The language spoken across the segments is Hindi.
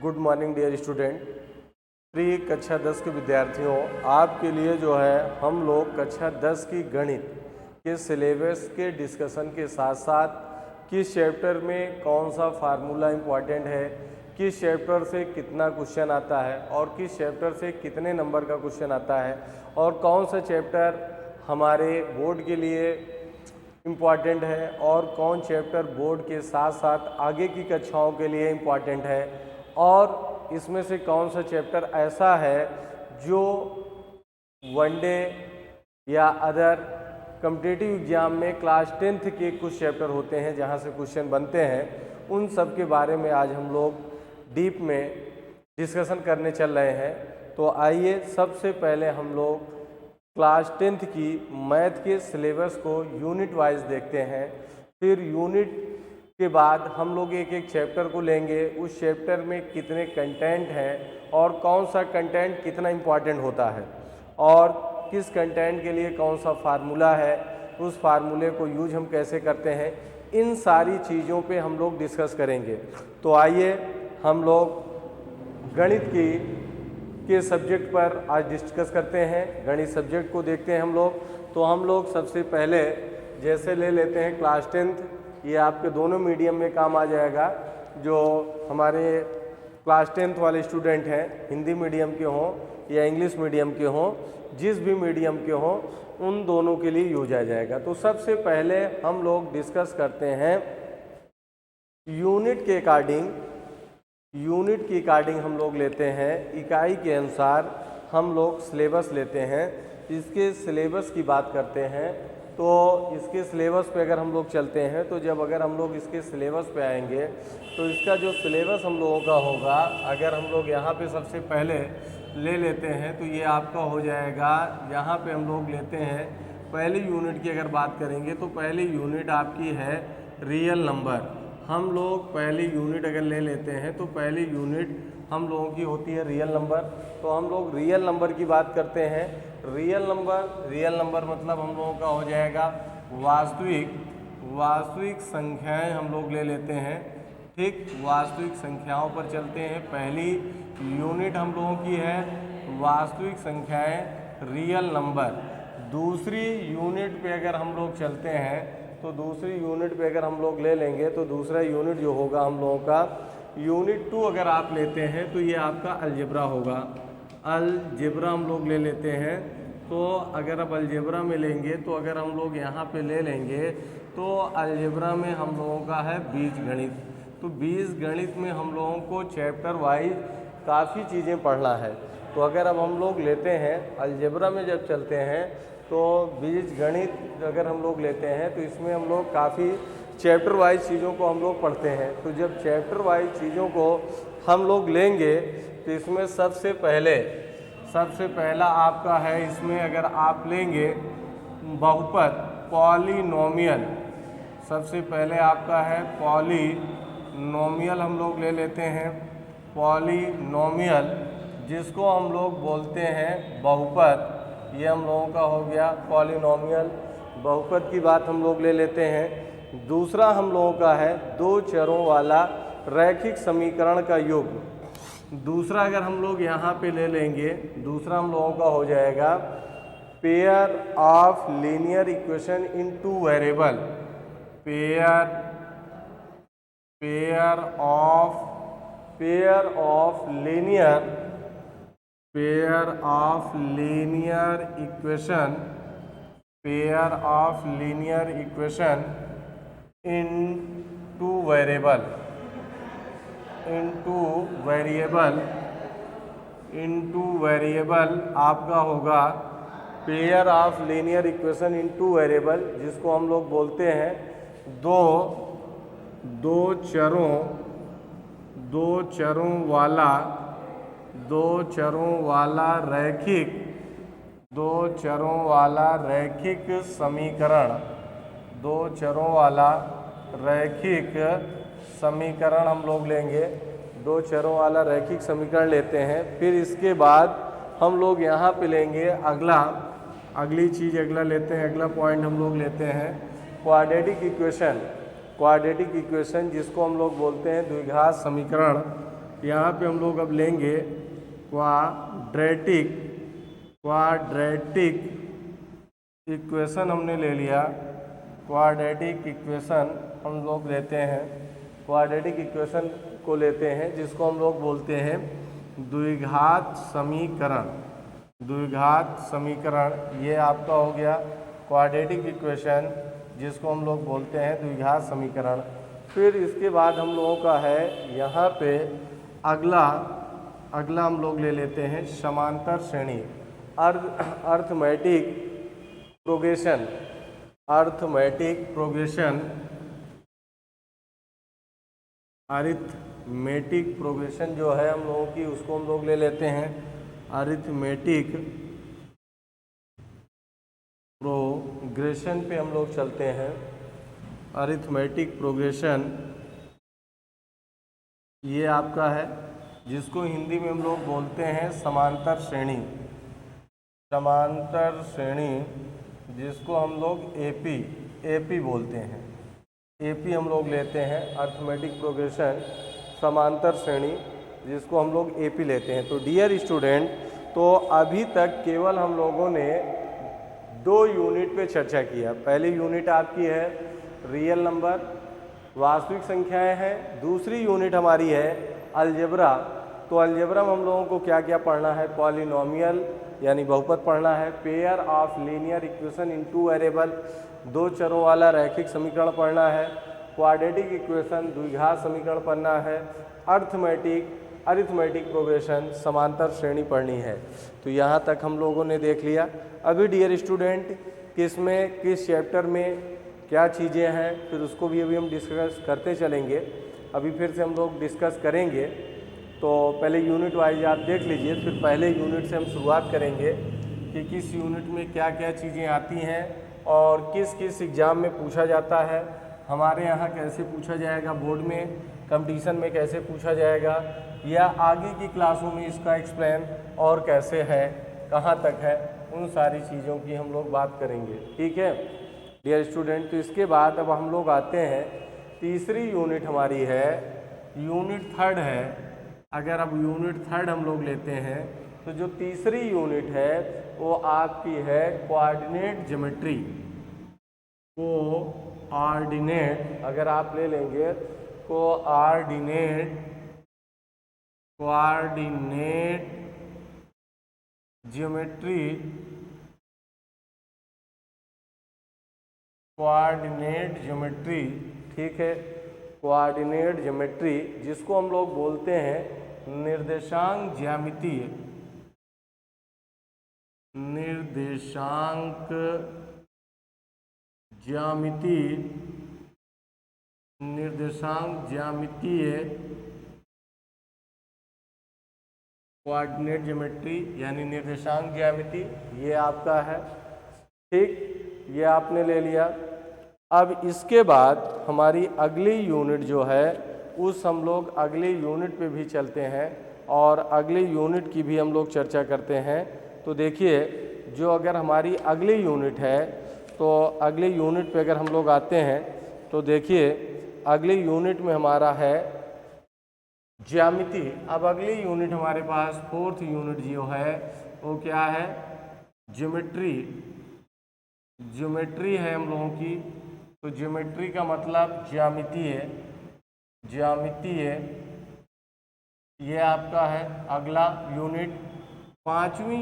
Good morning dear student. प्रिय कक्षा 10 के विद्यार्थियों, आपके लिए जो है हम लोग कक्षा 10 की गणित के सिलेबस के डिस्कशन के साथ साथ किस चैप्टर में कौन सा फार्मूला इम्पॉर्टेंट है, किस चैप्टर से कितना क्वेश्चन आता है और किस चैप्टर से कितने नंबर का क्वेश्चन आता है और कौन सा चैप्टर हमारे बोर्ड के लिए इम्पॉर्टेंट है और कौन चैप्टर बोर्ड के साथ साथ आगे की कक्षाओं के लिए इम्पॉर्टेंट है और इसमें से कौन सा चैप्टर ऐसा है जो वनडे या अदर कॉम्पिटिटिव एग्जाम में क्लास 10th के कुछ चैप्टर होते हैं जहां से क्वेश्चन बनते हैं, उन सब के बारे में आज हम लोग डीप में डिस्कशन करने चल रहे हैं। तो आइए सबसे पहले हम लोग क्लास 10th की मैथ के सिलेबस को यूनिट वाइज देखते हैं। फिर यूनिट के बाद हम लोग एक एक चैप्टर को लेंगे, उस चैप्टर में कितने कंटेंट हैं और कौन सा कंटेंट कितना इम्पॉर्टेंट होता है और किस कंटेंट के लिए कौन सा फार्मूला है, उस फार्मूले को यूज हम कैसे करते हैं, इन सारी चीज़ों पे हम लोग डिस्कस करेंगे। तो आइए हम लोग गणित के सब्जेक्ट पर आज डिस्कस करते हैं। गणित सब्जेक्ट को देखते हैं हम लोग। तो हम लोग सबसे पहले जैसे ले लेते हैं क्लास 10th, ये आपके दोनों मीडियम में काम आ जाएगा। जो हमारे क्लास 10th वाले स्टूडेंट हैं, हिंदी मीडियम के हों या इंग्लिश मीडियम के हों, जिस भी मीडियम के हों, उन दोनों के लिए यूज आ जाएगा। तो सबसे पहले हम लोग डिस्कस करते हैं यूनिट के अकॉर्डिंग। यूनिट की अकॉर्डिंग हम लोग लेते हैं, इकाई के अनुसार हम लोग सिलेबस लेते हैं। इसके सिलेबस की बात करते हैं तो इसके सिलेबस पे अगर हम लोग चलते हैं तो जब अगर हम लोग इसके सिलेबस पे आएंगे तो इसका जो सिलेबस हम लोगों का होगा, अगर हम लोग यहाँ पे सबसे पहले ले लेते हैं तो ये आपका हो जाएगा। यहाँ पे हम लोग लेते हैं पहली यूनिट की अगर बात करेंगे तो पहली यूनिट आपकी है रियल नंबर। हम लोग पहली यूनिट अगर ले लेते हैं तो पहली यूनिट हम लोगों की होती है रियल नंबर। तो हम लोग रियल नंबर की बात करते हैं। रियल नंबर मतलब हम लोगों का हो जाएगा वास्तविक संख्याएं हम लोग ले लेते हैं। ठीक, वास्तविक संख्याओं पर चलते हैं। पहली यूनिट हम लोगों की है वास्तविक संख्याएं रियल नंबर। दूसरी यूनिट पे अगर हम लोग चलते हैं तो दूसरी यूनिट पे अगर हम लोग ले लेंगे तो दूसरा यूनिट जो होगा हम लोगों का यूनिट 2 अगर आप लेते हैं तो ये आपका अलजेब्रा होगा। अलजेब्रा हम लोग ले लेते हैं। तो अगर आप अलजेब्रा में लेंगे तो अगर हम लोग यहाँ पे ले लेंगे तो अलजेब्रा में हम लोगों का है बीजगणित। तो बीजगणित में हम लोगों को चैप्टर वाइज काफ़ी चीज़ें पढ़ना है। तो अगर अब हम लोग लेते हैं अलजेब्रा में जब चलते हैं तो बीजगणित अगर हम लोग लेते हैं तो इसमें हम लोग काफ़ी चैप्टर वाइज चीज़ों को हम लोग पढ़ते हैं। तो जब चैप्टर वाइज चीज़ों को हम लोग लेंगे तो इसमें सबसे पहला आपका है, इसमें अगर आप लेंगे बहुपद पॉलिनोमियल। सबसे पहले आपका है पॉलिनोमियल हम लोग ले लेते हैं। पॉलिनोमियल जिसको हम लोग बोलते हैं बहुपद, ये हम लोगों का हो गया पॉलिनोमियल। बहुपद की बात हम लोग ले लेते हैं। दूसरा हम लोगों का है दो चरों वाला रैखिक समीकरण का योग। दूसरा अगर हम लोग यहाँ पे ले लेंगे, दूसरा हम लोगों का हो जाएगा pair of linear equation in two variable. Pair of linear equation in two variable आपका होगा pair of linear equation in two variable, जिसको हम लोग बोलते हैं दो चरों वाला रैखिक समीकरण हम लोग लेंगे। दो चरों वाला रैखिक समीकरण लेते हैं। फिर इसके बाद हम लोग यहाँ पे लेंगे अगला पॉइंट हम लोग लेते हैं क्वाड्रेटिक इक्वेशन जिसको हम लोग बोलते हैं द्विघात समीकरण। यहाँ पे हम लोग अब लेंगे क्वाड्रेटिक इक्वेशन हमने ले लिया। क्वाड्रेटिक इक्वेशन हम लोग लेते हैं, क्वाड्रेटिक इक्वेशन को लेते हैं जिसको हम लोग बोलते हैं द्विघात समीकरण। ये आपका हो गया क्वाड्रेटिक इक्वेशन जिसको हम लोग बोलते हैं द्विघात समीकरण। फिर इसके बाद हम लोगों का है यहाँ पे अगला हम लोग ले लेते हैं समांतर श्रेणी, अर्थमेटिक प्रोग्रेशन जो है हम लोगों की, उसको हम लोग ले लेते हैं अरिथमेटिक प्रोग्रेशन पे हम लोग चलते हैं। अरिथमेटिक प्रोग्रेशन ये आपका है जिसको हिंदी में हम लोग बोलते हैं समांतर श्रेणी, जिसको हम लोग एपी बोलते हैं। एपी हम लोग लेते हैं, अरिथमेटिक प्रोग्रेशन समांतर श्रेणी जिसको हम लोग एपी लेते हैं। तो डियर स्टूडेंट, तो अभी तक केवल हम लोगों ने 2 यूनिट पे चर्चा किया। पहली यूनिट आपकी है रियल नंबर, वास्तविक संख्याएं हैं। दूसरी यूनिट हमारी है अलजेब्रा। तो अलजेब्रा में हम लोगों को क्या क्या पढ़ना है? पॉलिनोमियल यानी बहुपद पढ़ना है, pair of linear equation in 2 variable, 2 चरों वाला रैखिक समीकरण पढ़ना है, क्वाड्रेटिक इक्वेशन द्विघात समीकरण पढ़ना है, अरिथमेटिक प्रोग्रेशन समांतर श्रेणी पढ़नी है। तो यहाँ तक हम लोगों ने देख लिया। अभी डियर स्टूडेंट किस चैप्टर में क्या चीज़ें हैं, फिर उसको भी अभी हम डिस्कस करते चलेंगे। अभी फिर से हम लोग डिस्कस करेंगे। तो पहले यूनिट वाइज आप देख लीजिए, फिर पहले यूनिट से हम शुरुआत करेंगे कि किस यूनिट में क्या क्या चीज़ें आती हैं और किस एग्ज़ाम में पूछा जाता है, हमारे यहाँ कैसे पूछा जाएगा, बोर्ड में कंपटीशन में कैसे पूछा जाएगा, या आगे की क्लासों में इसका एक्सप्लेन और कैसे है, कहाँ तक है, उन सारी चीज़ों की हम लोग बात करेंगे। ठीक है डियर स्टूडेंट। तो इसके बाद अब हम लोग आते हैं, तीसरी यूनिट हमारी है यूनिट 3 है। अगर अब यूनिट 3 हम लोग लेते हैं तो जो तीसरी यूनिट है वो आपकी है कोऑर्डिनेट ज्योमेट्री। अगर आप ले लेंगे कोऑर्डिनेट ज्योमेट्री, ठीक है, कोऑर्डिनेट ज्योमेट्री जिसको हम लोग बोलते हैं निर्देशांक ज्यामितीय कोऑर्डिनेट ज्योमेट्री यानी निर्देशांक ज्यामिति, ये आपका है। ठीक, ये आपने ले लिया। अब इसके बाद हमारी अगली यूनिट जो है उस हम लोग अगली यूनिट पे भी चलते हैं और अगली यूनिट की भी हम लोग चर्चा करते हैं। तो देखिए, जो अगर हमारी अगली यूनिट है तो अगली यूनिट पे अगर हम लोग आते हैं तो देखिए अगली यूनिट में हमारा है ज्यामिति। अब अगली यूनिट हमारे पास 4th यूनिट जो है वो क्या है? ज्योमेट्री है हम लोगों की। तो ज्योमेट्री का मतलब ज्यामिति है, ये आपका है अगला यूनिट। 5वीं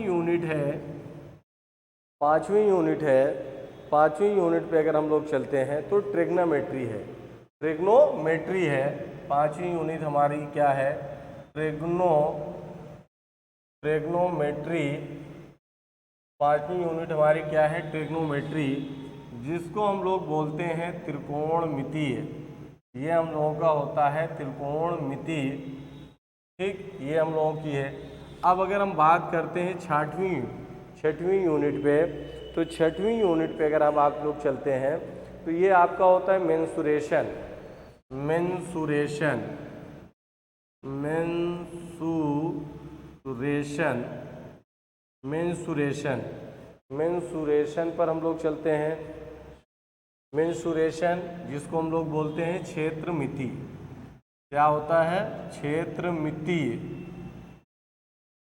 यूनिट पे अगर हम लोग चलते हैं तो ट्रिग्नोमेट्री है। 5वीं यूनिट हमारी क्या है? ट्रिग्नोमेट्री। 5वीं यूनिट हमारी क्या है? ट्रिग्नोमेट्री, जिसको हम लोग बोलते हैं त्रिकोणमितीय। ये हम लोगों का होता है त्रिकोणमिति। ठीक, ये हम लोगों की है। अब अगर हम बात करते हैं 6वीं यूनिट पे, तो 6वीं यूनिट पे अगर अब आप लोग चलते हैं तो ये आपका होता है मेंसुरेशन पर हम लोग चलते हैं। मेंसुरेशन जिसको हम लोग बोलते हैं क्षेत्रमिति। क्या होता है? क्षेत्रमितीय।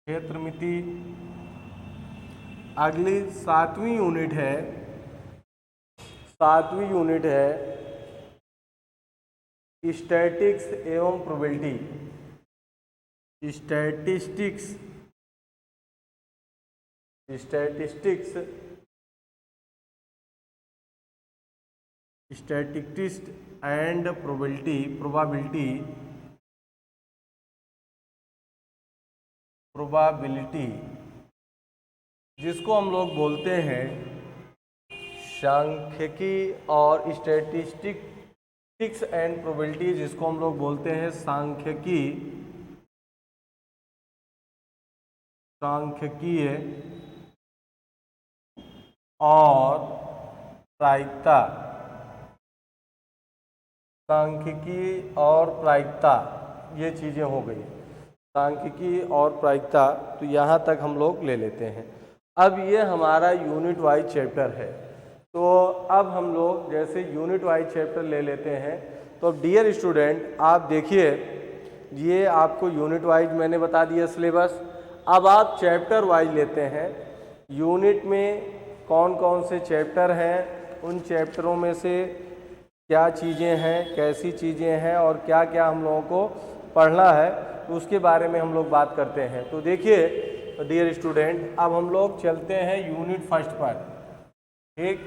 क्षेत्रमितीय। अगली 7वीं यूनिट है, 7वीं यूनिट है स्टैटिक्स एवं probability. Statistics, statistics, statistics and probability, जिसको हम लोग बोलते हैं सांख्यिकी, और स्टैटिस्टिक्स एंड प्रोबेबिलिटी जिसको हम लोग बोलते हैं सांख्यिकी, सांख्यिकीय और प्रायिकता। सांख्यिकी और प्रायिकता, ये चीज़ें हो गई, सांख्यिकी और प्रायिकता। तो यहाँ तक हम लोग ले लेते हैं। अब ये हमारा यूनिट वाइज चैप्टर है। तो अब हम लोग जैसे यूनिट वाइज चैप्टर ले लेते हैं। तो डियर स्टूडेंट, आप देखिए, ये आपको यूनिट वाइज मैंने बता दिया सिलेबस। अब आप चैप्टर वाइज लेते हैं। यूनिट में कौन कौन से चैप्टर हैं, उन चैप्टरों में से क्या चीज़ें हैं, कैसी चीज़ें हैं, और क्या क्या हम लोगों को पढ़ना है, तो उसके बारे में हम लोग बात करते हैं। तो देखिए डियर स्टूडेंट, अब हम लोग चलते हैं यूनिट फर्स्ट पर। ठीक,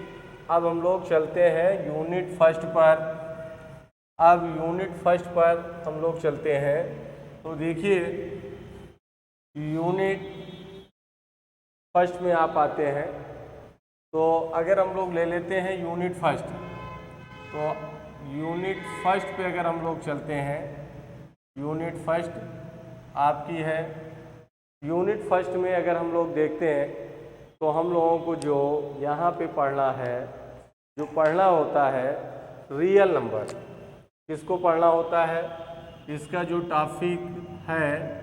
अब हम लोग चलते हैं यूनिट फर्स्ट पर। अब यूनिट फर्स्ट पर हम लोग चलते हैं। तो देखिए यूनिट फर्स्ट में आप आते हैं। तो अगर हम लोग ले लेते हैं यूनिट फर्स्ट, तो यूनिट फर्स्ट पे अगर हम लोग चलते हैं, यूनिट फर्स्ट आपकी है। यूनिट फर्स्ट में अगर हम लोग देखते हैं तो हम लोगों को जो यहाँ पे पढ़ना है, जो पढ़ना होता है रियल नंबर। किसको पढ़ना होता है? इसका जो टॉपिक है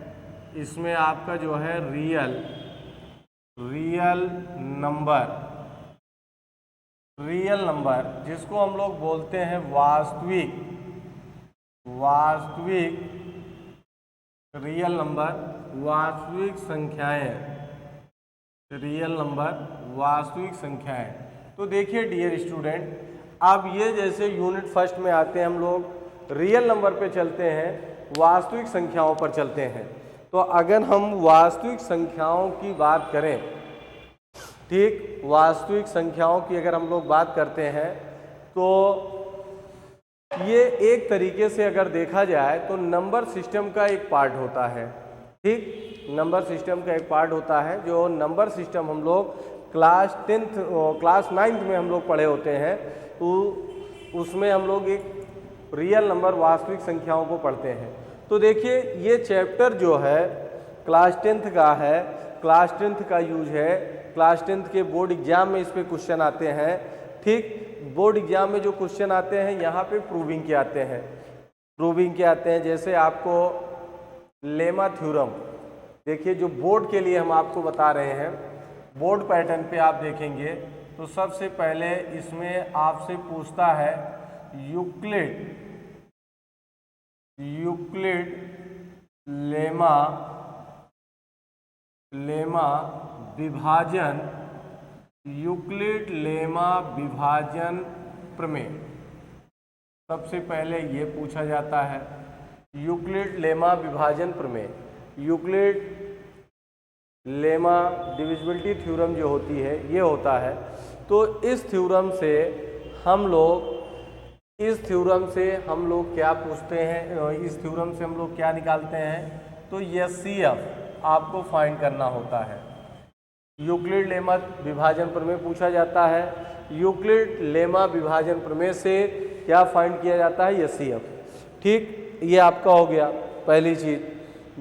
इसमें आपका जो है रियल नंबर, रियल नंबर जिसको हम लोग बोलते हैं वास्तविक रियल नंबर, वास्तविक संख्याएं, रियल नंबर, वास्तविक संख्याएं। तो देखिए डियर स्टूडेंट, अब ये जैसे यूनिट फर्स्ट में आते हैं हम लोग रियल नंबर पे चलते हैं, वास्तविक संख्याओं पर चलते हैं। तो अगर हम वास्तविक संख्याओं की बात करें, ठीक, वास्तविक संख्याओं की अगर हम लोग बात करते हैं, तो ये एक तरीके से अगर देखा जाए तो नंबर सिस्टम का एक पार्ट होता है। ठीक, नंबर सिस्टम का एक पार्ट होता है। जो नंबर सिस्टम हम लोग क्लास 9th में हम लोग पढ़े होते हैं, तो उसमें हम लोग एक रियल नंबर, वास्तविक संख्याओं को पढ़ते हैं। तो देखिए ये चैप्टर जो है क्लास 10th का है, क्लास 10th का यूज है। क्लास 10th के बोर्ड एग्जाम में इस पे क्वेश्चन आते हैं। ठीक, बोर्ड एग्जाम में जो क्वेश्चन आते हैं यहाँ पे प्रूविंग के आते हैं, प्रूविंग के आते हैं। जैसे आपको लेमा थ्योरम, देखिए जो बोर्ड के लिए हम आपको बता रहे हैं, बोर्ड पैटर्न पे आप देखेंगे तो सबसे पहले इसमें आपसे पूछता है यूक्लिड लेमा विभाजन, यूक्लिड लेमा विभाजन प्रमेय। सबसे पहले ये पूछा जाता है यूक्लिड लेमा विभाजन प्रमेय। यूक्लिड लेमा डिविजिबिलिटी थ्योरम जो होती है, ये होता है। तो इस थ्योरम से हम लोग क्या पूछते हैं, इस थ्योरम से हम लोग क्या निकालते हैं? तो एचसीएफ आपको फाइंड करना होता है। यूक्लिड लेमा विभाजन प्रमेय पूछा जाता है। यूक्लिड लेमा विभाजन प्रमेय से क्या फाइंड किया जाता है? एचसीएफ। ठीक, ये आपका हो गया पहली चीज।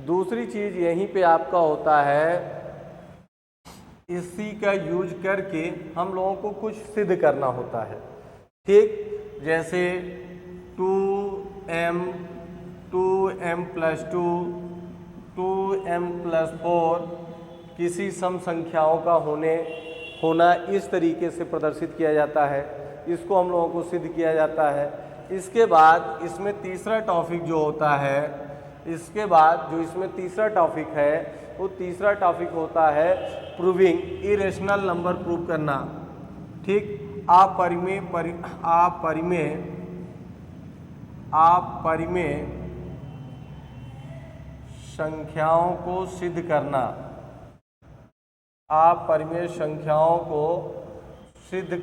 दूसरी चीज यहीं पे आपका होता है, इसी का यूज करके हम लोगों को कुछ सिद्ध करना होता है। ठीक, जैसे 2m + 2 2m + 4 किसी सम संख्याओं का होना इस तरीके से प्रदर्शित किया जाता है। इसको हम लोगों को सिद्ध किया जाता है। इसके बाद इसमें तीसरा टॉपिक जो होता है, इसके बाद जो इसमें तीसरा टॉपिक है वो तीसरा टॉपिक होता है प्रूविंग इरेशनल नंबर प्रूव करना। ठीक, अपरिमेय संख्याओं को सिद्ध करना। अपरिमेय संख्याओं को सिद्ध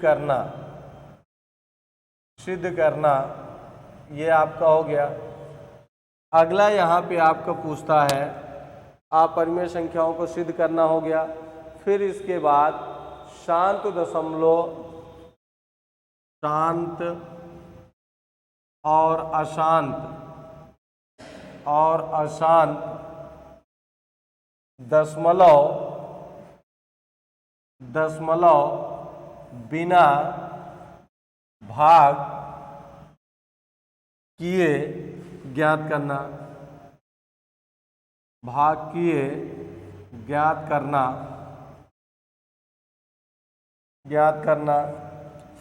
करना ये आपका हो गया। अगला यहाँ पे आपका पूछता है अपरिमेय संख्याओं को सिद्ध करना हो गया। फिर इसके बाद शांत और अशांत दशमलव बिना भाग किए ज्ञात करना।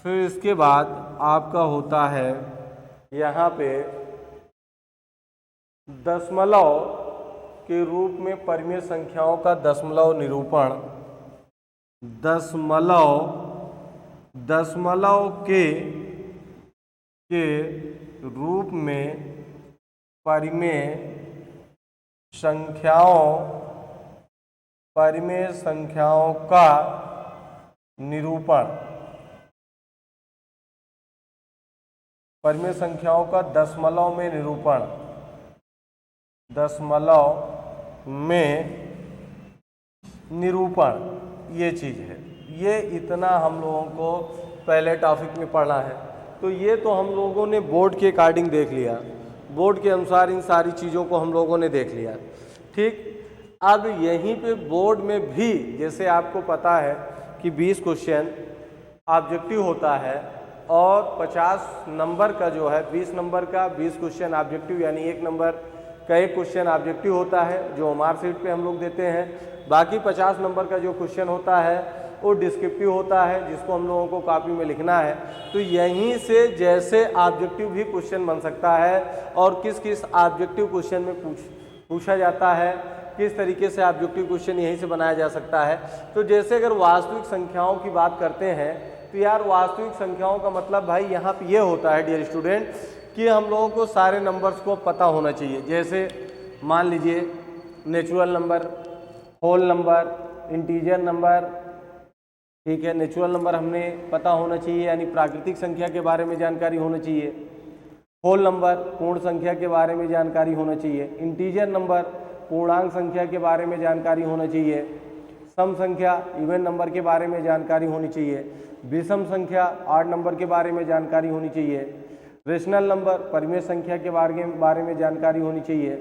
फिर इसके बाद आपका होता है यहाँ पे दशमलव के रूप में परिमेय संख्याओं का दशमलव निरूपण। दशमलव के रूप में परिमेय संख्याओं का निरूपण। परिमेय संख्याओं का दशमलव में निरूपण ये चीज़ है। ये इतना हम लोगों को पहले टॉपिक में पढ़ना है। तो ये तो हम लोगों ने बोर्ड के अकॉर्डिंग देख लिया, बोर्ड के अनुसार इन सारी चीज़ों को हम लोगों ने देख लिया। ठीक, अब यहीं पे बोर्ड में भी जैसे आपको पता है कि 20 क्वेश्चन ऑब्जेक्टिव होता है और 50 नंबर का जो है 20 नंबर का 20 क्वेश्चन ऑब्जेक्टिव, यानी 1 नंबर का 1 क्वेश्चन ऑब्जेक्टिव होता है जो मार्कशीट पे हम लोग देते हैं। बाकी 50 नंबर का जो क्वेश्चन होता है वो डिस्क्रिप्टिव होता है जिसको हम लोगों को कॉपी में लिखना है। तो यहीं से जैसे ऑब्जेक्टिव भी क्वेश्चन बन सकता है और किस किस ऑब्जेक्टिव क्वेश्चन में पूछा जाता है, किस तरीके से ऑब्जेक्टिव क्वेश्चन यहीं से बनाया जा सकता है। तो जैसे अगर वास्तविक संख्याओं की बात करते हैं तो यार वास्तविक संख्याओं का मतलब भाई यहाँ पे ये होता है डियर स्टूडेंट कि हम लोगों को सारे नंबर्स को पता होना चाहिए। जैसे मान लीजिए natural number, whole number, integer number, ठीक है। नेचुरल नंबर हमने पता होना चाहिए, यानी प्राकृतिक संख्या के बारे में जानकारी होना चाहिए। होल नंबर पूर्ण संख्या के बारे में जानकारी होना चाहिए। इंटीजर नंबर पूर्णांक संख्या के बारे में जानकारी होना चाहिए। सम संख्या इवन नंबर के बारे में जानकारी होनी चाहिए। विषम संख्या ऑड नंबर के बारे में जानकारी होनी चाहिए। रेशनल नंबर परिमेय संख्या के बारे में जानकारी होनी चाहिए।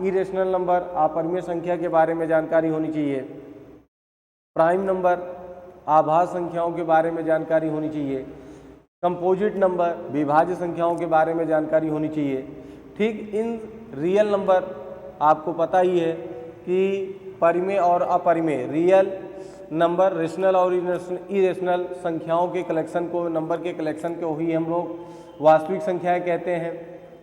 इरेशनल नंबर अपरिमेय संख्या के बारे में जानकारी होनी चाहिए। प्राइम नंबर आभाज्य संख्याओं के बारे में जानकारी होनी चाहिए। कंपोजिट नंबर विभाज्य संख्याओं के बारे में जानकारी होनी चाहिए। ठीक, इन रियल नंबर आपको पता ही है कि परिमेय और अपरिमेय, रियल नंबर रेशनल और इरेशनल संख्याओं के कलेक्शन को, नंबर के कलेक्शन को ही हम लोग वास्तविक संख्याएं कहते हैं।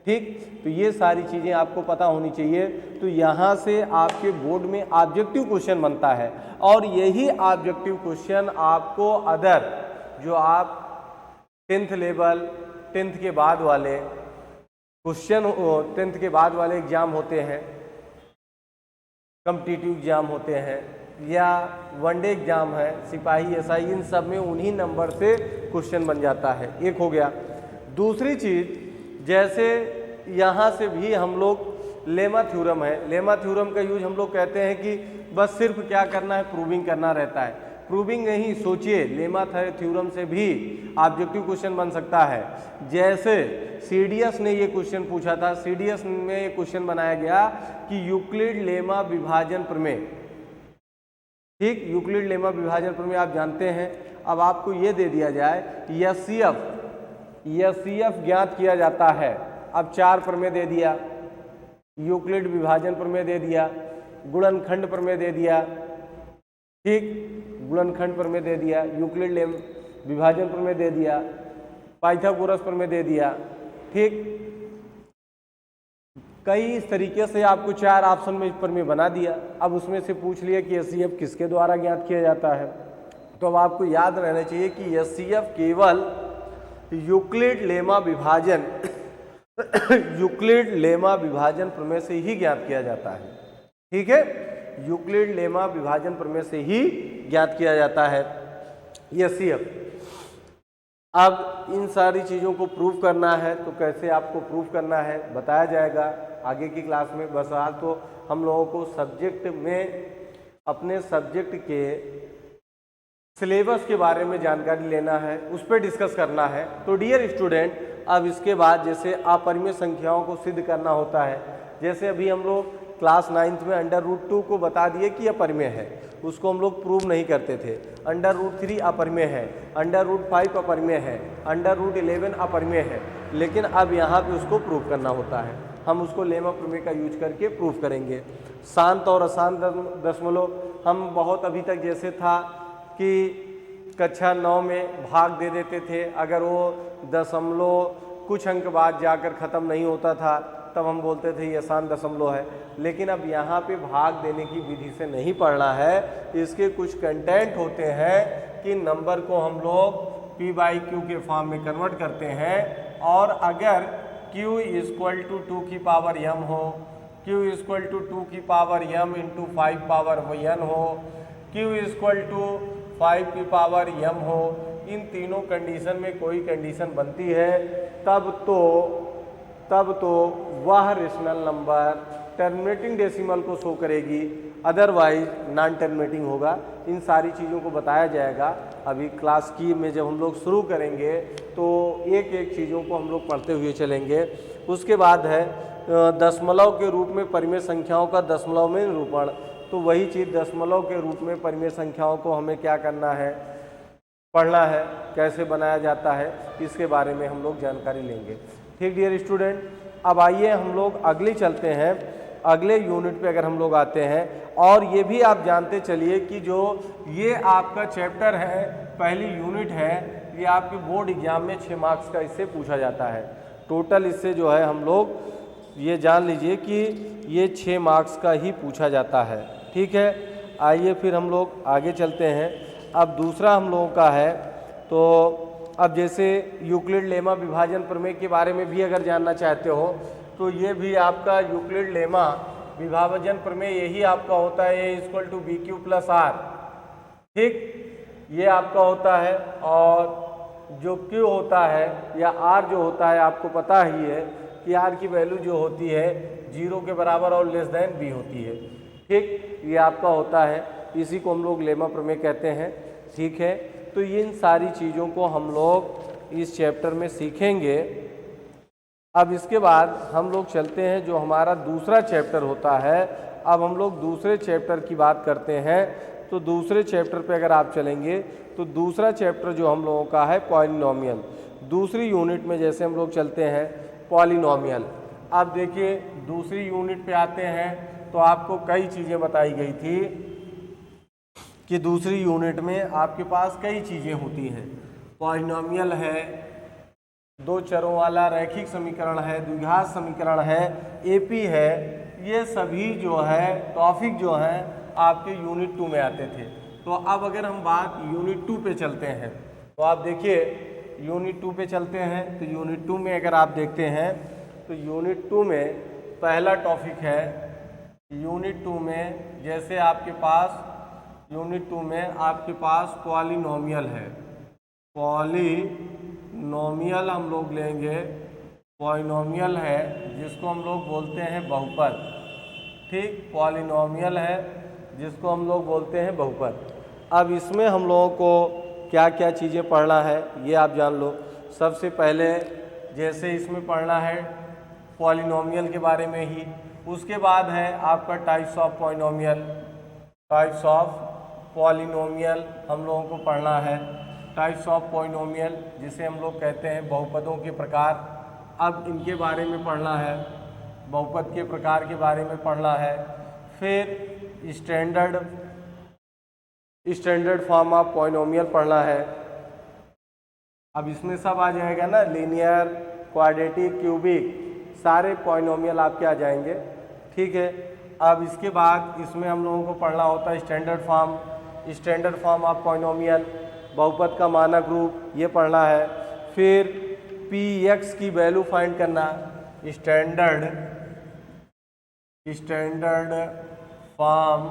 ठीक, तो ये सारी चीज़ें आपको पता होनी चाहिए। तो यहाँ से आपके बोर्ड में ऑब्जेक्टिव क्वेश्चन बनता है और यही ऑब्जेक्टिव क्वेश्चन आपको अदर जो आप 10th लेवल, 10th के बाद वाले क्वेश्चन, 10th के बाद वाले एग्जाम होते हैं, कॉम्पिटिटिव एग्जाम होते हैं या वनडे एग्जाम है, सिपाही एसआई, इन सब में उन्हीं नंबर से क्वेश्चन बन जाता है। एक हो गया। दूसरी चीज़, जैसे यहाँ से भी हम लोग लेमा थ्योरम है, लेमा थ्योरम का यूज हम लोग कहते हैं कि बस सिर्फ क्या करना है, प्रूविंग करना रहता है। प्रूविंग नहीं, सोचिए लेमा थ्योरम से भी ऑब्जेक्टिव क्वेश्चन बन सकता है। जैसे सीडीएस ने ये क्वेश्चन पूछा था, सीडीएस में ये क्वेश्चन बनाया गया कि यूक्लिड लेमा विभाजन प्रमेय। ठीक, यूक्लिड लेमा विभाजन प्रमेय आप जानते हैं। अब आपको ये दे दिया जाए एचसीएफ ज्ञात किया जाता है। अब 4 प्रमेय दे दिया, यूक्लिड विभाजन प्रमेय दे दिया, गुणनखंड प्रमेय दे दिया। ठीक, गुणनखंड प्रमेय दे दिया, यूक्लिड विभाजन प्रमेय दे दिया पाइथागोरस प्रमेय दे दिया। ठीक, कई इस तरीके से आपको 4 ऑप्शन में प्रमेय बना दिया। अब उसमें से पूछ लिया कि एचसीएफ किसके द्वारा ज्ञात किया जाता है। तो अब आपको याद रहना चाहिए कि एचसीएफ केवल यूक्लिड लेमा विभाजन यूक्लिड लेमा विभाजन प्रमेय से ही ज्ञात किया जाता है। ठीक है, यूक्लिड लेमा विभाजन प्रमेय से ही ज्ञात किया जाता है एचसीएफ। अब इन सारी चीज़ों को प्रूव करना है, तो कैसे आपको प्रूव करना है बताया जाएगा आगे की क्लास में। बस आज तो हम लोगों को सब्जेक्ट में अपने सब्जेक्ट के सिलेबस के बारे में जानकारी लेना है, उस पर डिस्कस करना है। तो डियर स्टूडेंट, अब इसके बाद जैसे अपरिमेय संख्याओं को सिद्ध करना होता है, जैसे अभी हम लोग क्लास 9th में √2 को बता दिए कि अपरिमेय है, उसको हम लोग प्रूव नहीं करते थे। √3 अपरिमेय है, √5 अपरिमेय है, √11 अपरिमेय है, लेकिन अब यहाँ पे उसको प्रूव करना होता है। हम उसको लेमा प्रमेय का यूज करके प्रूव करेंगे। शांत और अशांत दशमलव हम बहुत अभी तक जैसे था कि कक्षा 9 में भाग दे देते थे, अगर वो दशमलव कुछ अंक बाद जाकर ख़त्म नहीं होता था तब हम बोलते थे ये आसान दशमलव है। लेकिन अब यहाँ पे भाग देने की विधि से नहीं पढ़ना है, इसके कुछ कंटेंट होते हैं कि नंबर को हम लोग p/q के फॉर्म में कन्वर्ट करते हैं, और अगर q = 2 की पावर m हो, q = 2 की पावर m × 5 पावर n हो, q = 5 की पावर m हो, इन तीनों कंडीशन में कोई कंडीशन बनती है तब तो वह रेशनल नंबर टर्मिनेटिंग डेसिमल को शो करेगी, अदरवाइज नॉन टर्मिनेटिंग होगा। इन सारी चीज़ों को बताया जाएगा अभी क्लास की में जब हम लोग शुरू करेंगे, तो एक एक चीज़ों को हम लोग पढ़ते हुए चलेंगे। उसके बाद है दशमलव के रूप में परिमेय संख्याओं का दशमलव में निरूपण। तो वही चीज़ दशमलव के रूप में परिमेय संख्याओं को हमें क्या करना है, पढ़ना है, कैसे बनाया जाता है, इसके बारे में हम लोग जानकारी लेंगे। ठीक डियर स्टूडेंट, अब आइए हम लोग अगले चलते हैं, अगले यूनिट पे अगर हम लोग आते हैं। और ये भी आप जानते चलिए कि जो ये आपका चैप्टर है, पहली यूनिट है, ये आपके बोर्ड एग्जाम में 6 मार्क्स का इससे पूछा जाता है। टोटल इससे जो है हम लोग ये जान लीजिए कि ये 6 मार्क्स का ही पूछा जाता है। ठीक है, आइए फिर हम लोग आगे चलते हैं। अब दूसरा हम लोगों का है, तो अब जैसे यूक्लिड लेमा विभाजन प्रमेय के बारे में भी अगर जानना चाहते हो, तो ये भी आपका यूक्लिड लेमा विभाजन प्रमेय यही आपका होता है, A = BQ + R। ठीक, ये आपका होता है, और जो Q होता है या R जो होता है, आपको पता ही है कि R की वैल्यू जो होती है 0 के बराबर और B होती है। ठीक, ये आपका होता है, इसी को हम लोग लेमा प्रमेय कहते हैं। ठीक है, तो इन सारी चीज़ों को हम लोग इस चैप्टर में सीखेंगे। अब इसके बाद हम लोग चलते हैं जो हमारा दूसरा चैप्टर होता है। अब हम लोग दूसरे चैप्टर की बात करते हैं। तो दूसरे चैप्टर पे अगर आप चलेंगे, तो दूसरा चैप्टर जो हम लोगों का है पॉलिनोमियल। दूसरी यूनिट में जैसे हम लोग चलते हैं पॉलिनोमियल। अब देखिए दूसरी यूनिट पे आते हैं, तो आपको कई चीज़ें बताई गई थी कि दूसरी यूनिट में आपके पास कई चीज़ें होती हैं। पॉलिनोमियल है, 2 चरों वाला रैखिक समीकरण है, द्विघात समीकरण है, एपी है, ये सभी जो है टॉपिक जो है आपके यूनिट 2 में आते थे। तो अब अगर हम बात यूनिट 2 पे चलते हैं, तो आप देखिए यूनिट 2 पे चलते हैं। तो यूनिट 2 में अगर आप देखते हैं, तो यूनिट 2 में पहला टॉपिक है, यूनिट 2 में जैसे आपके पास यूनिट 2 में आपके पास पॉलिनोमियल है। पॉलिनोमियल हम लोग लेंगे, पॉलिनोमियल है जिसको हम लोग बोलते हैं बहुपद। ठीक, पॉलिनोमियल है जिसको हम लोग बोलते हैं बहुपद। अब इसमें हम लोगों को क्या क्या चीज़ें पढ़ना है ये आप जान लो। सबसे पहले जैसे इसमें पढ़ना है पॉलिनोमियल के बारे में ही। उसके बाद है आपका types of polynomial. Types of polynomial हम लोगों को पढ़ना है। टाइप्स ऑफ पॉलिनोमियल जिसे हम लोग कहते हैं बहुपदों के प्रकार, अब इनके बारे में पढ़ना है, बहुपद के प्रकार के बारे में पढ़ना है। फिर स्टैंडर्ड फॉर्म ऑफ पॉलिनोमियल पढ़ना है। अब इसमें सब आ जाएगा ना, लीनियर, क्वाड्रेटिक, क्यूबिक, सारे पॉलिनोमियल आपके आ जाएंगे। ठीक है, अब इसके बाद इसमें हम लोगों को पढ़ना होता है स्टैंडर्ड फॉर्म ऑफ पॉलिनोमियल, बहुपद का मानक रूप, ये पढ़ना है। फिर पी एक्स की वैल्यू फाइंड करना, standard form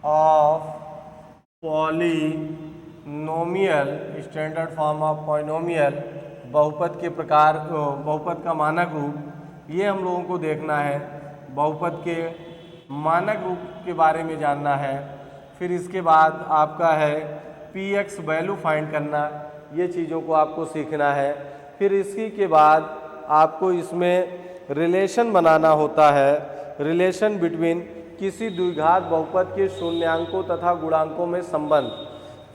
of polynomial, standard form of polynomial, बहुपद के प्रकार, बहुपद का मानक रूप, ये हम लोगों को देखना है। बहुपद के मानक रूप के बारे में जानना है। फिर इसके बाद आपका है पी एक्स वैल्यू फाइंड करना, ये चीज़ों को आपको सीखना है। फिर इसी के बाद आपको इसमें रिलेशन बनाना होता है, रिलेशन बिटवीन किसी द्विघात बहुपद के शून्यांकों तथा गुणांकों में संबंध।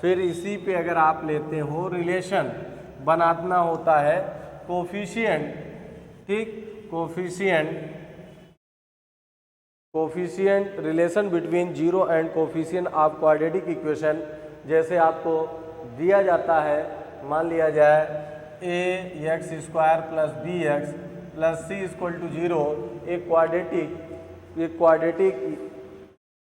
फिर इसी पे अगर आप लेते हो रिलेशन बनाना होता है कोफिशिएंट, ठीक, coefficient relation between zero and coefficient of quadratic equation. जैसे आपको दिया जाता है, मान लिया जाए A X square plus B X plus C equal to 0, एक quadratic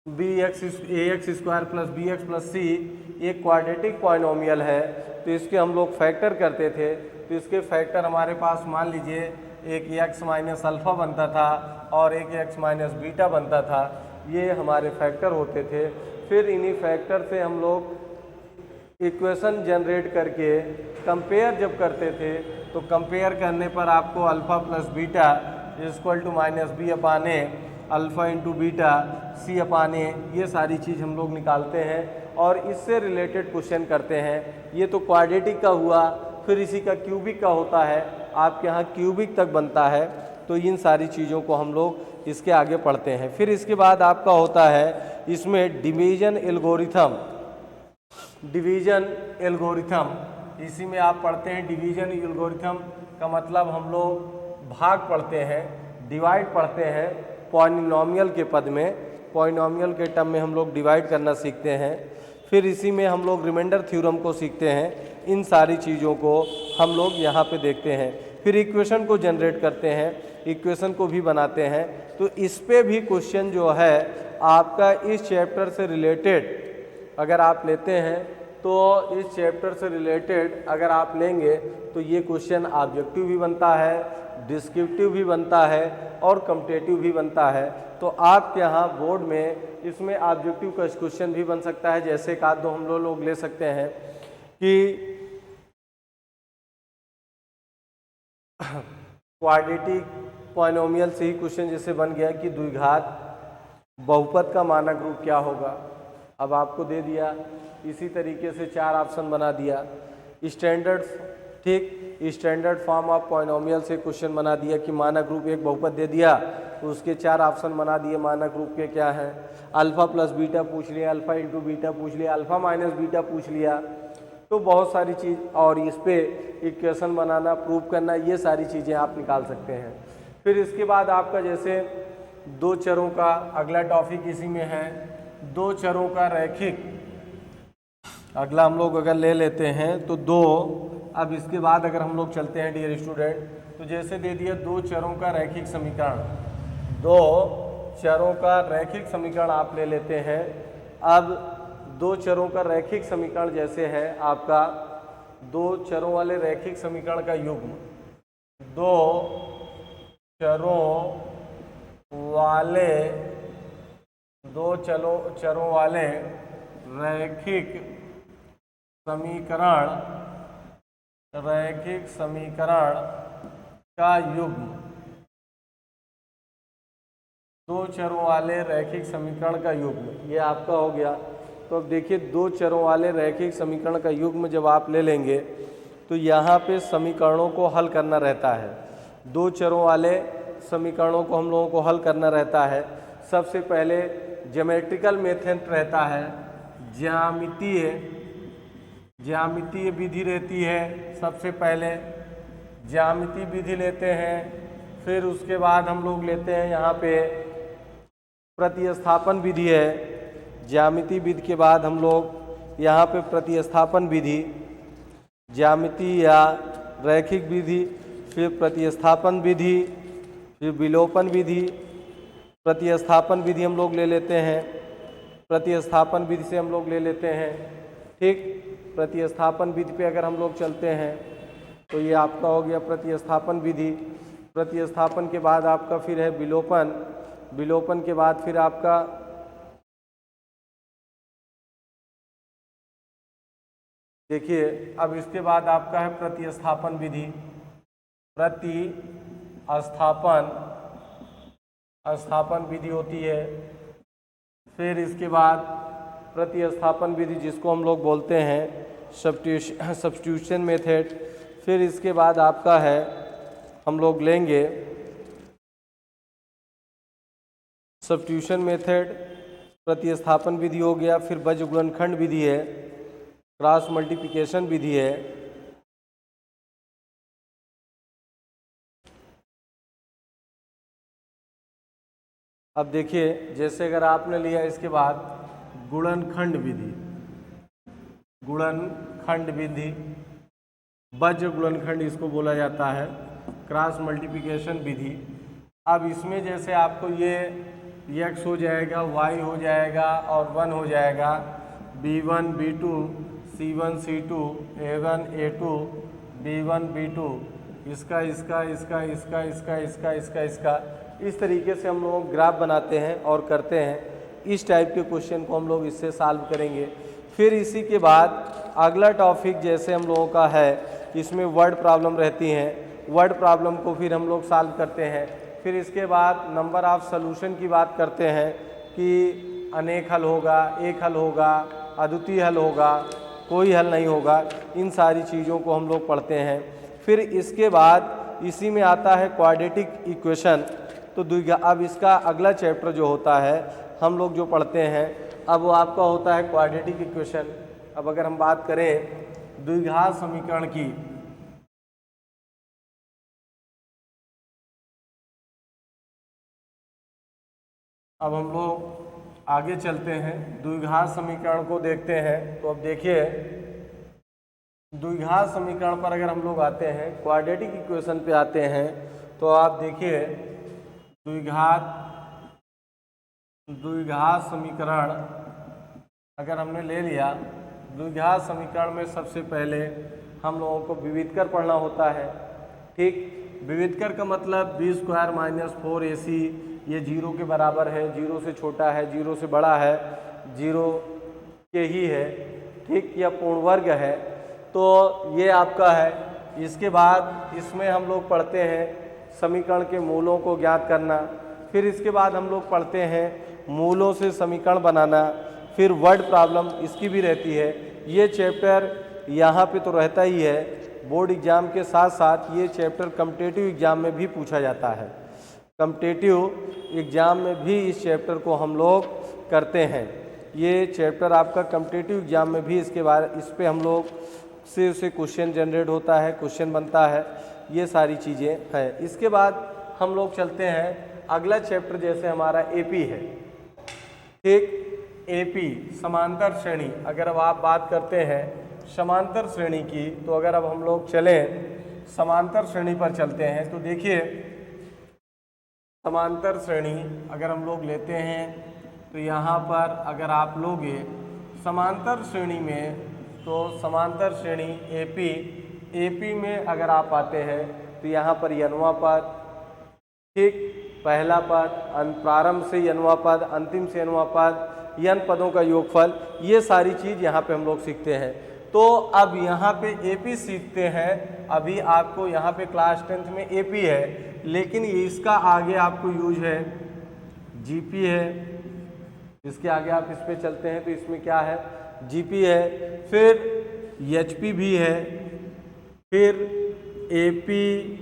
B X A X square plus B X plus C एक क्वाड्रेटिक पॉलिनोमियल है। तो इसके हम लोग फैक्टर करते थे, तो इसके फैक्टर हमारे पास मान लीजिए एक एक्स माइनस अल्फ़ा बनता था और एक एक्स माइनस बीटा बनता था, ये हमारे फैक्टर होते थे। फिर इन्हीं फैक्टर से हम लोग इक्वेशन जनरेट करके कंपेयर जब करते थे, तो कंपेयर करने पर आपको alpha plus beta equal to minus B upon A, alpha into beta C upon A, ये सारी चीज़ हम लोग निकालते हैं और इससे रिलेटेड क्वेश्चन करते हैं। ये तो क्वाड्रेटिक का हुआ। फिर इसी का क्यूबिक का होता है, आपके यहाँ क्यूबिक तक बनता है। तो इन सारी चीज़ों को हम लोग इसके आगे पढ़ते हैं। फिर इसके बाद आपका होता है इसमें डिवीज़न एल्गोरिथम, इसी में आप पढ़ते हैं डिवीज़न एल्गोरिथम का मतलब हम लोग भाग पढ़ते हैं, डिवाइड पढ़ते हैं पॉलिनोमियल के पद में, पॉलिनोमियल के टर्म में हम लोग डिवाइड करना सीखते हैं। फिर इसी में हम लोग रिमाइंडर थ्योरम को सीखते हैं। इन सारी चीज़ों को हम लोग यहाँ पे देखते हैं। फिर इक्वेशन को जनरेट करते हैं, इक्वेशन को भी बनाते हैं। तो इस पे भी क्वेश्चन जो है आपका इस चैप्टर से रिलेटेड अगर आप लेते हैं, तो इस चैप्टर से रिलेटेड अगर आप लेंगे तो ये क्वेश्चन ऑब्जेक्टिव भी बनता है, डिस्क्रिप्टिव भी बनता है और कम्पिटिटिव भी बनता है। तो आपके यहाँ बोर्ड में इसमें ऑब्जेक्टिव का क्वेश्चन भी बन सकता है। जैसे एक आध दो हम लोग ले सकते हैं कि क्वाड्रेटिक पॉलिनोमियल से ही क्वेश्चन जैसे बन गया कि द्विघात बहुपद का मानक रूप क्या होगा। अब आपको दे दिया, इसी तरीके से 4 ऑप्शन बना दिया। स्टैंडर्ड फॉर्म ऑफ पॉलिनोमियल से क्वेश्चन बना दिया कि मानक रूप एक बहुपद दे दिया, तो उसके 4 ऑप्शन बना दिए मानक रूप के क्या हैं। अल्फ़ा प्लस बीटा पूछ लिया, अल्फ़ा इंटू बीटा पूछ लिया, अल्फ़ा माइनस बीटा पूछ लिया। तो बहुत सारी चीज़, और इस पे इक्वेशन बनाना, प्रूव करना, ये सारी चीज़ें आप निकाल सकते हैं। फिर इसके बाद आपका जैसे 2 चरों का अगला टॉपिक इसी में है, 2 चरों का रैखिक। अगला हम लोग अगर ले लेते हैं तो 2, अब इसके बाद अगर हम लोग चलते हैं डियर स्टूडेंट, तो जैसे दे दिया 2 चरों का रैखिक समीकरण, 2 चरों का रैखिक समीकरण आप ले लेते हैं। अब 2 चरों का रैखिक समीकरण जैसे है आपका 2 चरों वाले रैखिक समीकरण का युग्म, 2 चरों वाले रैखिक समीकरण का युग्म, 2 चरों वाले रैखिक समीकरण का युग्म, ये आपका हो गया। तो अब देखिए 2 चरों वाले रैखिक समीकरण का युग्म जब आप ले लेंगे तो यहाँ पे समीकरणों को हल करना रहता है। 2 चरों वाले समीकरणों को हम लोगों को हल करना रहता है। सबसे पहले ज्योमेट्रिकल मेथड रहता है, ज्यामितीय विधि रहती है। सबसे पहले ज्यामितीय विधि लेते हैं, फिर उसके बाद हम लोग लेते हैं यहाँ पे प्रतिस्थापन विधि है। ज्यामितीय विधि के बाद हम लोग यहाँ पे प्रतिस्थापन विधि, ज्यामिति या रैखिक विधि, फिर प्रतिस्थापन विधि, फिर विलोपन विधि। प्रतिस्थापन विधि हम लोग ले लेते हैं, प्रतिस्थापन विधि से हम लोग ले लेते हैं। ठीक, प्रतिस्थापन विधि पे अगर हम लोग चलते हैं तो ये आपका हो गया प्रतिस्थापन विधि। प्रतिस्थापन के बाद आपका फिर है विलोपन, विलोपन के बाद फिर आपका देखिए, अब इसके बाद आपका है प्रतिस्थापन विधि। स्थापन विधि होती है। फिर इसके बाद प्रतिस्थापन विधि जिसको हम लोग बोलते हैं सब्स्टिट्यूशन मेथड। फिर इसके बाद आपका है हम लोग लेंगे सब्स्टिट्यूशन मेथड, प्रतिस्थापन विधि हो गया। फिर बीजगुणनखंड विधि है, क्रॉस मल्टीप्लिकेशन विधि है। अब देखिए, जैसे अगर आपने लिया इसके बाद गुणनखंड विधि, गुणनखंड विधि, वज्र गुणनखंड इसको बोला जाता है, क्रॉस मल्टीप्लिकेशन विधि। अब इसमें जैसे आपको ये x हो जाएगा, y हो जाएगा और 1 हो जाएगा, b1 b2 c1 c2 a1 a2 b1 b2, इसका इसका इसका इसका इसका इसका इसका इसका इस तरीके से हम लोग ग्राफ बनाते हैं और करते हैं। इस टाइप के क्वेश्चन को हम लोग इससे सॉल्व करेंगे। फिर इसी के बाद अगला टॉपिक जैसे हम लोगों का है, इसमें वर्ड प्रॉब्लम रहती हैं, वर्ड प्रॉब्लम को फिर हम लोग सॉल्व करते हैं। फिर इसके बाद नंबर ऑफ सॉल्यूशन की बात करते हैं कि अनेक हल होगा, एक हल होगा, अद्वितीय हल होगा, कोई हल नहीं होगा। इन सारी चीज़ों को हम लोग पढ़ते हैं। फिर इसके बाद इसी में आता है क्वाड्रेटिक इक्वेशन। तो अब इसका अगला चैप्टर जो होता है हम लोग जो पढ़ते हैं, अब वो आपका होता है क्वाड्रेटिक इक्वेशन। अब अगर हम बात करें द्विघात समीकरण की, अब हम लोग आगे चलते हैं, द्विघात समीकरण को देखते हैं। तो अब देखिए, द्विघात समीकरण पर अगर हम लोग आते हैं, क्वाड्रेटिक इक्वेशन पे आते हैं, तो आप देखिए द्विघात समीकरण अगर हमने ले लिया, द्विघात समीकरण में सबसे पहले हम लोगों को विविधकर पढ़ना होता है। ठीक, विविधकर का मतलब b² - 4ac, ये 0 के बराबर है, 0 से छोटा है, 0 से बड़ा है, 0 के ही है। ठीक, या पूर्ण वर्ग है, तो ये आपका है। इसके बाद इसमें हम लोग पढ़ते हैं समीकरण के मूलों को ज्ञात करना। फिर इसके बाद हम लोग पढ़ते हैं मूलों से समीकरण बनाना। फिर वर्ड प्रॉब्लम इसकी भी रहती है। ये चैप्टर यहाँ पे तो रहता ही है, बोर्ड एग्जाम के साथ साथ ये चैप्टर कॉम्पिटिटिव एग्जाम में भी पूछा जाता है। कॉम्पिटिटिव एग्जाम में भी इस चैप्टर को हम लोग करते हैं। ये चैप्टर आपका कॉम्पिटिटिव एग्जाम में भी इस पे हम लोग से उसे क्वेश्चन जनरेट होता है, क्वेश्चन बनता है, ये सारी चीज़ें हैं। इसके बाद हम लोग चलते हैं अगला चैप्टर, जैसे हमारा एपी है। ठीक, एपी समांतर श्रेणी। अगर अब आप बात करते हैं समांतर श्रेणी की, तो अगर अब हम लोग चलें समांतर श्रेणी पर चलते हैं, तो देखिए समांतर श्रेणी अगर हम लोग लेते हैं, तो यहाँ पर अगर आप लोगे समांतर श्रेणी में, तो समांतर श्रेणी एपी में अगर आप आते हैं, तो यहाँ पर यनवा पद, ठीक, पहला पद, प्रारंभ से यनवा पद, अंतिम से यनवा पद, यन पदों का योगफल, ये सारी चीज़ यहाँ पे हम लोग सीखते हैं। तो अब यहाँ पे एपी सीखते हैं। अभी आपको यहाँ पे क्लास 10th में एपी है, लेकिन इसका आगे आपको यूज है जीपी है। इसके आगे आप इस पे चलते हैं, तो इसमें क्या है, जीपी है, फिर एचपी भी है, फिर एपी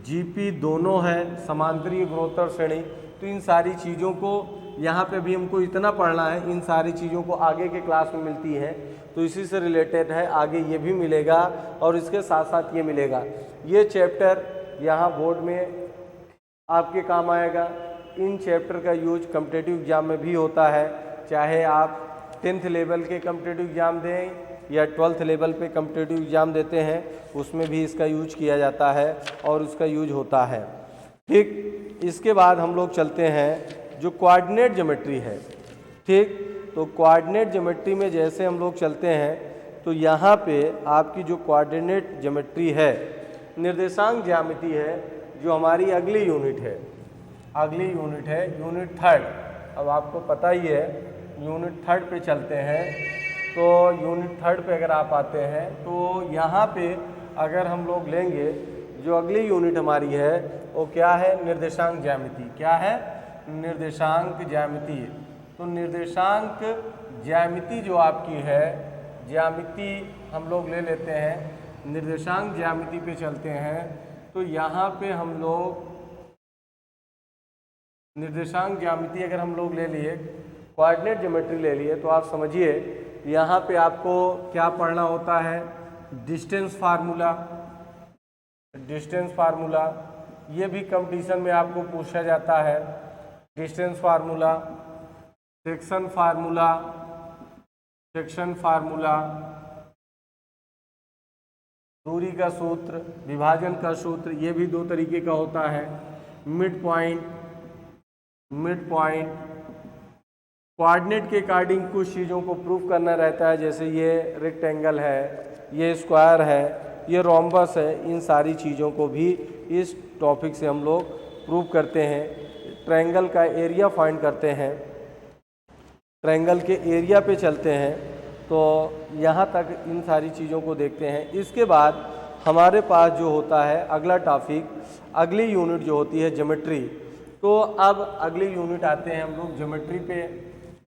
जीपी दोनों है, समांतरीय गुणोत्तर श्रेणी। तो इन सारी चीज़ों को यहाँ पे भी हमको इतना पढ़ना है, इन सारी चीज़ों को आगे के क्लास में मिलती है, तो इसी से रिलेटेड है, आगे ये भी मिलेगा और इसके साथ साथ ये मिलेगा। ये चैप्टर यहाँ बोर्ड में आपके काम आएगा। इन चैप्टर का यूज कॉम्पिटिटिव एग्जाम में भी होता है, चाहे आप 10th लेवल के कॉम्पिटिटिव एग्ज़ाम दें या 12th लेवल पे कॉम्पिटिटिव एग्ज़ाम देते हैं, उसमें भी इसका यूज किया जाता है और उसका यूज होता है। ठीक, इसके बाद हम लोग चलते हैं जो कोऑर्डिनेट ज्योमेट्री है। ठीक, तो कोऑर्डिनेट ज्योमेट्री में जैसे हम लोग चलते हैं तो यहाँ पे आपकी जो कोऑर्डिनेट ज्योमेट्री है, निर्देशांक ज्यामिति है, जो हमारी अगली यूनिट है, अगली यूनिट है यूनिट 3rd। अब आपको पता ही है यूनिट 3rd पे चलते हैं। तो यूनिट 3rd पे अगर आप आते हैं तो यहाँ पे अगर हम लोग लेंगे जो अगली यूनिट हमारी है वो क्या है, निर्देशांक ज्यामिति। क्या है, निर्देशांक ज्यामिति। तो निर्देशांक ज्यामिति जो आपकी है, ज्यामिति हम लोग ले लेते हैं, निर्देशांक ज्यामिति पे चलते हैं। तो यहाँ पे हम लोग निर्देशांक ज्यामिति अगर हम लोग ले लिए, कोऑर्डिनेट ज्योमेट्री ले लिए, तो आप समझिए यहाँ पे आपको क्या पढ़ना होता है, डिस्टेंस फार्मूला। डिस्टेंस फार्मूला ये भी कंपटीशन में आपको पूछा जाता है। Distance formula, section formula, section formula, दूरी का सूत्र, विभाजन का सूत्र, ये भी 2 तरीके का होता है। Mid point, mid point, coordinate के अकॉर्डिंग कुछ चीज़ों को प्रूफ करना रहता है, जैसे ये रेक्टेंगल है, ये स्क्वायर है, ये रोम्बस है। इन सारी चीज़ों को भी इस टॉपिक से हम लोग प्रूफ करते हैं। ट्रायंगल का एरिया फाइंड करते हैं, ट्रायंगल के एरिया पे चलते हैं। तो यहाँ तक इन सारी चीज़ों को देखते हैं। इसके बाद हमारे पास जो होता है अगला टॉपिक, अगली यूनिट जो होती है ज्योमेट्री। तो अब अगली यूनिट आते हैं हम लोग ज्योमेट्री पे।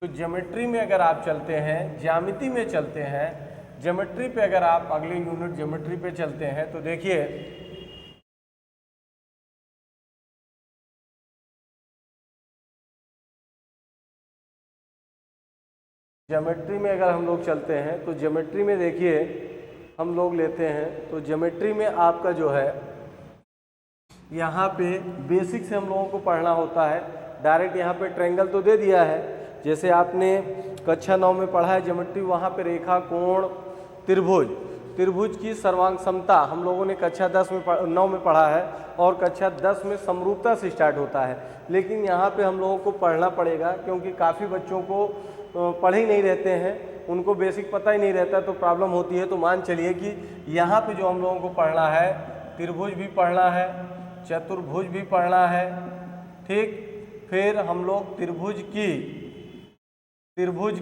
तो ज्योमेट्री में अगर आप चलते हैं, ज्यामिति में चलते हैं, ज्योमेट्री पे अगर आप अगली यूनिट ज्योमेट्री पे चलते हैं तो देखिए ज्योमेट्री में अगर हम लोग चलते हैं तो ज्योमेट्री में देखिए हम लोग लेते हैं। तो ज्योमेट्री में आपका जो है यहाँ पे बेसिक से हम लोगों को पढ़ना होता है। डायरेक्ट यहाँ पे ट्रायंगल तो दे दिया है, जैसे आपने कक्षा 9 में पढ़ा है ज्योमेट्री, वहाँ पे रेखा, कोण, त्रिभुज, त्रिभुज की सर्वांग समता हम लोगों ने कक्षा 9 में पढ़ा है और कक्षा 10 में समरूपता से स्टार्ट होता है। लेकिन यहाँ पे हम लोगों को पढ़ना पड़ेगा क्योंकि काफ़ी बच्चों को पढ़े ही नहीं रहते हैं, उनको बेसिक पता ही नहीं रहता, तो प्रॉब्लम होती है। तो मान चलिए कि यहाँ पे जो हम लोगों को पढ़ना है, त्रिभुज भी पढ़ना है, चतुर्भुज भी पढ़ना है। ठीक, फिर हम लोग त्रिभुज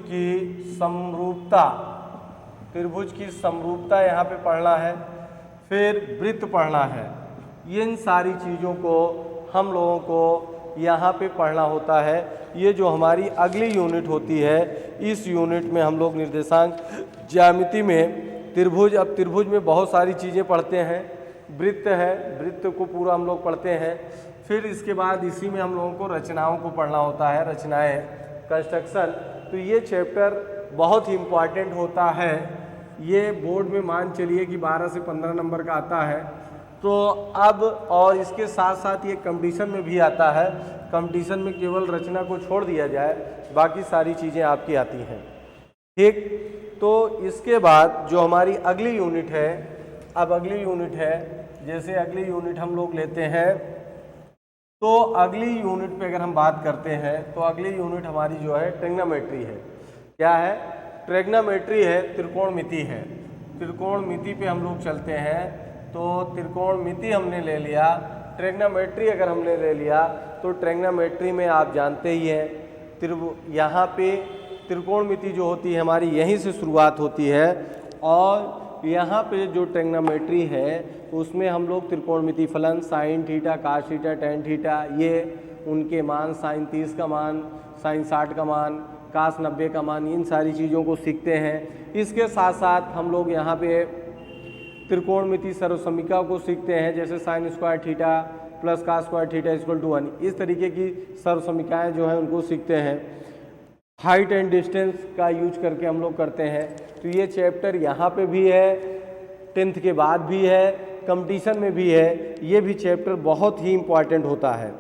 की समरूपता, त्रिभुज की समरूपता यहाँ पे पढ़ना है, फिर वृत्त पढ़ना है। इन सारी चीज़ों को हम लोगों को यहाँ पे पढ़ना होता है। ये जो हमारी अगली यूनिट होती है, इस यूनिट में हम लोग निर्देशांक ज्यामिति में त्रिभुज, अब त्रिभुज में बहुत सारी चीज़ें पढ़ते हैं। वृत्त है, वृत्त को पूरा हम लोग पढ़ते हैं। फिर इसके बाद इसी में हम लोगों को रचनाओं को पढ़ना होता है, रचनाएं, कंस्ट्रक्शन। तो ये चैप्टर बहुत ही इम्पॉर्टेंट होता है। ये बोर्ड में मान चलिए कि 12 से 15 नंबर का आता है। तो अब और इसके साथ साथ ये कंपटीशन में भी आता है। कंपटीशन में केवल रचना को छोड़ दिया जाए, बाकी सारी चीज़ें आपकी आती हैं। ठीक, तो इसके बाद जो हमारी अगली यूनिट है, अब अगली यूनिट है, जैसे अगली यूनिट हम लोग लेते हैं, तो अगली यूनिट पे अगर हम बात करते हैं तो अगली यूनिट हमारी जो है ट्रिग्नोमेट्री है। क्या है? ट्रिग्नोमेट्री है, त्रिकोणमिति है। त्रिकोणमिति पे हम लोग चलते हैं। तो त्रिकोणमिति हमने ले लिया, ट्रिग्नोमेट्री अगर हमने ले लिया तो ट्रिग्नोमेट्री में आप जानते ही हैं यहाँ पे त्रिकोणमिति जो होती है हमारी यहीं से शुरुआत होती है, और यहाँ पे जो ट्रिग्नोमेट्री है उसमें हम लोग त्रिकोणमिति फलन sine theta, cos theta, tan theta, ये उनके मान, साइन 30 का मान, साइन 60 का मान, कास 90 का मान, इन सारी चीज़ों को सीखते हैं। इसके साथ साथ हम लोग यहाँ पे त्रिकोणमिति सर्वसमीका को सीखते हैं, जैसे sine square theta plus cos square theta equal to 1। इस तरीके की सर्वसमीकाएँ जो हैं उनको सीखते हैं। हाइट एंड डिस्टेंस का यूज करके हम लोग करते हैं। तो ये चैप्टर यहाँ पे भी है, 10th के बाद भी है, कंपटीशन में भी है। ये भी चैप्टर बहुत ही इम्पॉर्टेंट होता है,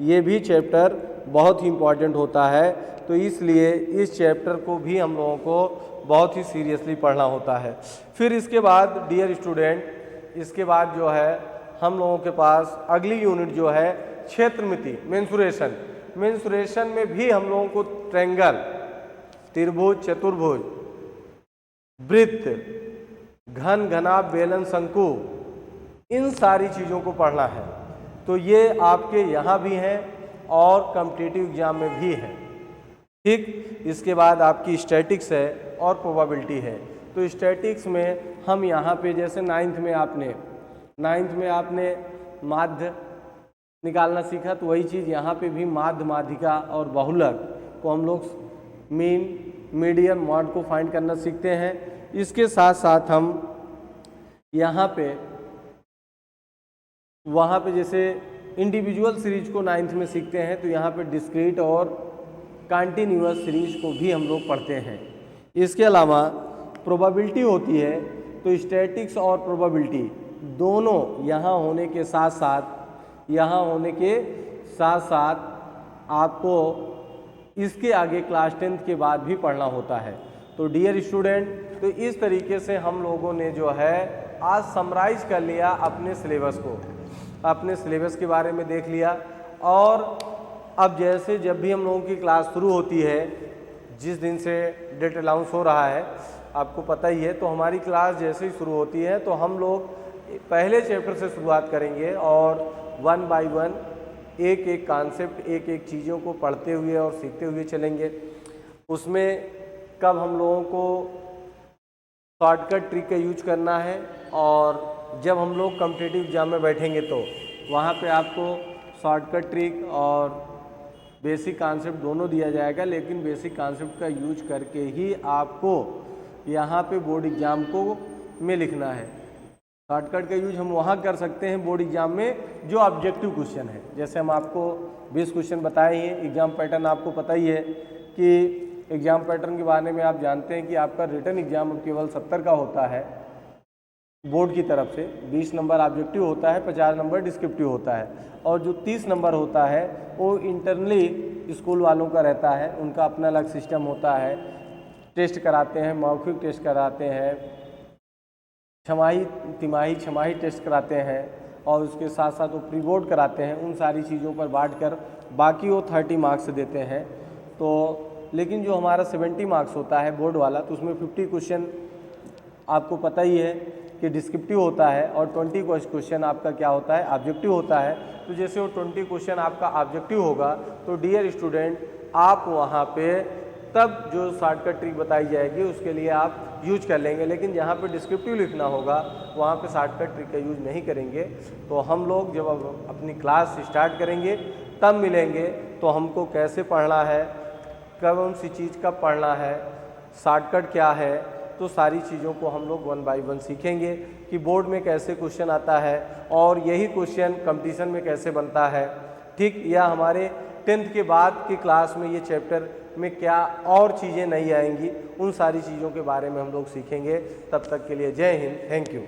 ये भी चैप्टर बहुत ही इम्पॉर्टेंट होता है, तो इसलिए इस चैप्टर को भी हम लोगों को बहुत ही सीरियसली पढ़ना होता है। फिर इसके बाद डियर स्टूडेंट, इसके बाद जो है हम लोगों के पास अगली यूनिट जो है क्षेत्रमिति, मेंसुरेशन। मेंसुरेशन में भी हम लोगों को ट्रायंगल, त्रिभुज, चतुर्भुज, वृत्त, घन, घनाभ, बेलन, शंकु, इन सारी चीज़ों को पढ़ना है। तो ये आपके यहाँ भी हैं और कॉम्पिटिटिव एग्जाम में भी है। ठीक, इसके बाद आपकी स्टैटिक्स है और प्रोबेबिलिटी है। तो स्टैटिक्स में हम यहाँ पे जैसे नाइन्थ में आपने माध्य निकालना सीखा, तो वही चीज़ यहाँ पे भी माध्य, माध्यिका और बहुलक को हम लोग मीन, मीडियन, मॉड को फाइंड करना सीखते हैं। इसके साथ साथ हम यहाँ पे वहाँ पे जैसे इंडिविजुअल सीरीज को नाइन्थ में सीखते हैं, तो यहाँ पे डिस्क्रीट और कंटिन्यूअस सीरीज को भी हम लोग पढ़ते हैं। इसके अलावा प्रोबेबिलिटी होती है, तो स्टैटिक्स और प्रोबेबिलिटी दोनों यहाँ होने के साथ साथ आपको इसके आगे क्लास 10th के बाद भी पढ़ना होता है। तो डियर स्टूडेंट, तो इस तरीके से हम लोगों ने जो है आज समराइज कर लिया अपने सिलेबस को, अपने सिलेबस के बारे में देख लिया। और अब जैसे जब भी हम लोगों की क्लास शुरू होती है, जिस दिन से डेट अनाउंस हो रहा है आपको पता ही है, तो हमारी क्लास जैसे ही शुरू होती है तो हम लोग पहले चैप्टर से शुरुआत करेंगे और 1 बाय 1 एक एक कॉन्सेप्ट, एक एक चीज़ों को पढ़ते हुए और सीखते हुए चलेंगे। उसमें कब हम लोगों को शॉर्टकट ट्रिक का यूज करना है, और जब हम लोग कॉम्पिटिटिव एग्जाम में बैठेंगे तो वहाँ पे आपको शॉर्टकट ट्रिक और बेसिक कॉन्सेप्ट दोनों दिया जाएगा, लेकिन बेसिक कॉन्सेप्ट का यूज करके ही आपको यहाँ पे बोर्ड एग्ज़ाम को में लिखना है। शॉर्टकट का यूज हम वहाँ कर सकते हैं बोर्ड एग्ज़ाम में जो ऑब्जेक्टिव क्वेश्चन है। जैसे हम आपको 20 क्वेश्चन बताए हैं, एग्ज़ाम पैटर्न आपको पता ही है कि एग्ज़ाम पैटर्न के बारे में आप जानते हैं कि आपका रिटन एग्ज़ाम केवल 70 का होता है बोर्ड की तरफ से, 20 नंबर ऑब्जेक्टिव होता है, 50 नंबर डिस्क्रिप्टिव होता है, और जो 30 नंबर होता है वो इंटरनली स्कूल वालों का रहता है, उनका अपना अलग सिस्टम होता है। टेस्ट कराते हैं, मौखिक टेस्ट कराते हैं, छमाही, तिमाही, छमाही टेस्ट कराते हैं, और उसके साथ साथ वो प्री बोर्ड कराते हैं। उन सारी चीज़ों पर बांटकर बाकी वो 30 मार्क्स देते हैं। तो लेकिन जो हमारा 70 मार्क्स होता है बोर्ड वाला, तो उसमें 50 क्वेश्चन आपको पता ही है कि डिस्क्रिप्टिव होता है, और 20 क्वेश्चन आपका क्या होता है, ऑब्जेक्टिव होता है। तो जैसे वो 20 क्वेश्चन आपका ऑब्जेक्टिव होगा, तो डियर स्टूडेंट आप वहाँ पे तब जो शॉर्टकट ट्रिक बताई जाएगी उसके लिए आप यूज कर लेंगे, लेकिन जहाँ पे डिस्क्रिप्टिव लिखना होगा वहाँ पे शॉर्टकट ट्रिक का यूज नहीं करेंगे। तो हम लोग जब अपनी क्लास स्टार्ट करेंगे तब मिलेंगे, तो हमको कैसे पढ़ना है, कौन सी चीज़ कब पढ़ना है, शॉर्टकट क्या है, तो सारी चीज़ों को हम लोग 1 बाय 1 सीखेंगे कि बोर्ड में कैसे क्वेश्चन आता है और यही क्वेश्चन कंपटीशन में कैसे बनता है। ठीक, या हमारे 10th के बाद की क्लास में ये चैप्टर में क्या और चीज़ें नहीं आएंगी, उन सारी चीज़ों के बारे में हम लोग सीखेंगे। तब तक के लिए जय हिंद, थैंक यू।